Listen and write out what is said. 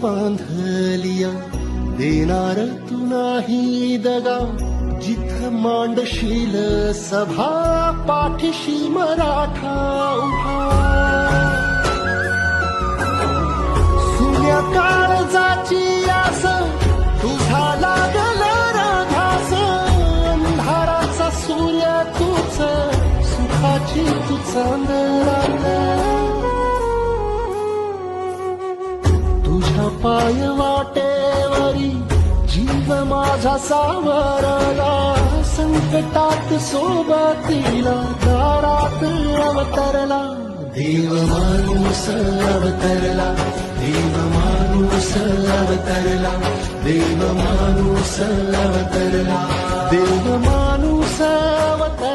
बांधलिया देणार तू नाही दगा जिथ मांडशील सभा पाठीशी मराठा उभा सुन्या काळजाची आस तुझा लागल राधास अंधाराचा सूर्य तूच सुखाची तू चांदणा तुझ्या पाय वाटेवरी जीव माझा सावरला संकटात सोबतीला दारात अवतरला देव माणूस अवतरला देव माणूस अवतरला देव माणूस अवतरला देव माणूस अवतरला